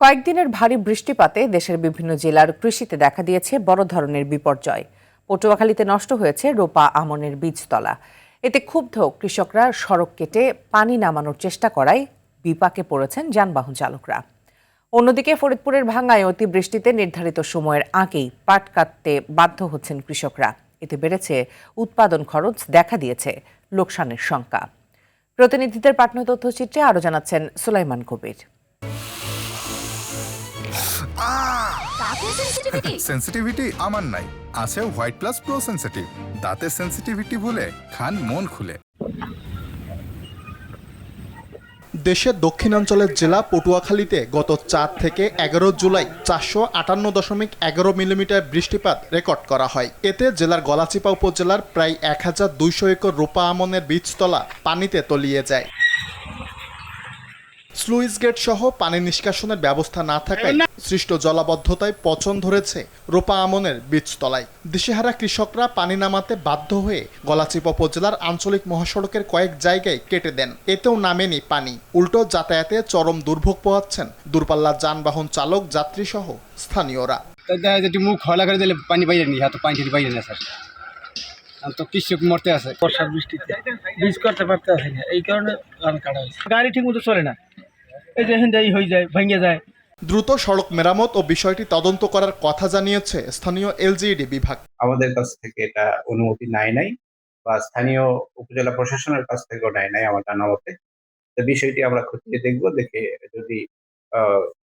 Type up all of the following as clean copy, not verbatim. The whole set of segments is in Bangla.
কয়েকদিনের ভারী বৃষ্টিপাতে দেশের বিভিন্ন জেলার কৃষিতে দেখা দিয়েছে বড় ধরনের বিপর্যয়। পটুয়াখালীতে নষ্ট হয়েছে রোপা আমনের বীজতলা। এতে ক্ষুব্ধ কৃষকরা সড়ক কেটে পানি নামানোর চেষ্টা করায় বিপাকে পড়েছেন যানবাহন চালকরা। অন্যদিকে ফরিদপুরের ভাঙ্গায় অতিবৃষ্টিতে নির্ধারিত সময়ের আগেই পাট কাটতে বাধ্য হচ্ছেন কৃষকরা। এতে বেড়েছে উৎপাদন খরচ, দেখা দিয়েছে লোকসানের শঙ্কা। প্রতিনিধিদের পাঠানো তথ্যচিত্রে আরও জানাচ্ছেন সুলাইমান কবির। সেন্সিটিভিটি আমার নাই, আছে হোয়াইট প্লাস প্রো সেন্সিটিভ। দাঁতের সেন্সিটিভিটি ভুলে খান মন খুলে। দেশের দক্ষিণাঞ্চলের জেলা পটুয়াখালীতে গত 4 থেকে 11 জুলাই 458.11 মিলিমিটার বৃষ্টিপাত রেকর্ড করা হয়। এতে জেলার গলাচিপা উপজেলার প্রায় 1200 একর রোপা আমনের বীজতলা পানিতে তলিয়ে যায়। স্লুইস গেট সহ পানি নিষ্কাশনের ব্যবস্থা না থাকায় সৃষ্ট জলাবদ্ধতায় পচন ধরেছে রোপা আমনের বীজতলায়। দিশেহারা কৃষকরা পানি নামাতে বাধ্য হয়ে গলাচিপা উপজেলার আঞ্চলিক মহাসড়কের কয়েক জায়গায় কেটে দেন। এতেও নামেনি পানি, উল্টো যাতায়াতে চরম দুর্ভোগ পোহাচ্ছেন দূরপাল্লার যানবাহন চালক, যাত্রী সহ স্থানীয়রা। মুখ খোলা করে দিলে পানি বাইরে নি, হাতে পানি বাইরে না স্যার। তো কৃষক মরতে আছে বর্ষার বৃষ্টিতে, বীজ করতে পারতে আছে না, এই কারণে কাটা হয়েছে। গাড়ি ঠিক মতো চলে না, এই যে হিন্দাই হয়ে যায়, ভেঙে যায়। দ্রুত সড়ক মেরামত ও বিষয়টি তদন্ত করার কথা জানিয়েছে স্থানীয় এলজিইডি বিভাগ। আমাদের কাছ থেকে এটা অনুমতি নাই বা স্থানীয় উপজেলা প্রশাসনের কাছ থেকেও নাই আমার জানা মতে। বিষয়টি আমরা খতিয়ে দেখব, দেখে যদি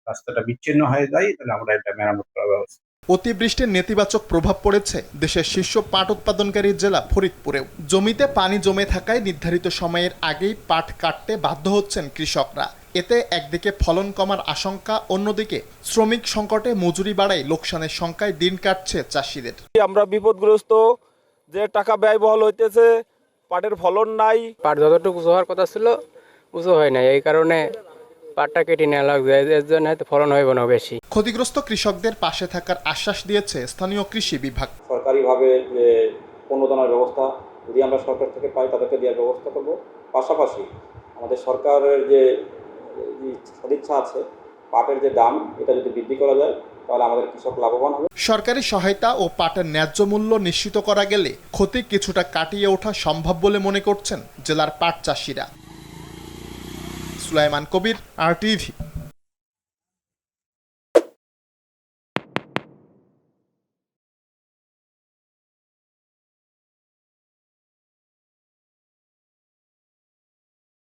রাস্তাটা বিচ্ছিন্ন হয়ে যায় তাহলে আমরা এটা মেরামত করার ব্যবস্থা। অতিবৃষ্টির নেতিবাচক প্রভাব পড়েছে দেশের শীর্ষ পাট উৎপাদনকারী জেলা ফরিদপুরেও। জমিতে পানি জমে থাকায় নির্ধারিত সময়ের আগেই পাট কাটতে বাধ্য হচ্ছেন কৃষকরা। এতে একদিকে ফলন কমার আশঙ্কা, অন্যদিকে শ্রমিক সংকটে মজুরি বাড়ায় লোকসানের শঙ্কায় দিন কাটছে চাষিদের। আমরা বিপদগ্রস্ত, যে টাকা ব্যয়বহুল হইতেছে, পাটের ফলন নাই। পাট যতটুকু উঁচু হওয়ার কথা ছিল উঁচু হয় নাই, এই কারণে পাটটা কেটে নেওয়া লাগবে, এর জন্য হয়তো ফলন হইব না বেশি। ক্ষতিগ্রস্ত কৃষকদের পাশে থাকার আশ্বাস দিয়েছে স্থানীয় কৃষি বিভাগ। সরকারিভাবে যে অনুদানের ব্যবস্থা যদি আমরা সরকার থেকে পাই তাদেরকে দেওয়ার ব্যবস্থা করব। পাশাপাশি আমাদের সরকারের যে সদিচ্ছা আছে, পাটের যে দাম এটা যদি বৃদ্ধি করা যায় তাহলে আমাদের কৃষক লাভবান হবে। সরকারি সহায়তা ও পাটের ন্যায্য মূল্য নিশ্চিত করা গেলে ক্ষতি কিছুটা কাটিয়ে ওঠা সম্ভব বলে মনে করছেন জেলার পাট চাষিরা। সুলাইমান কবির, RTV।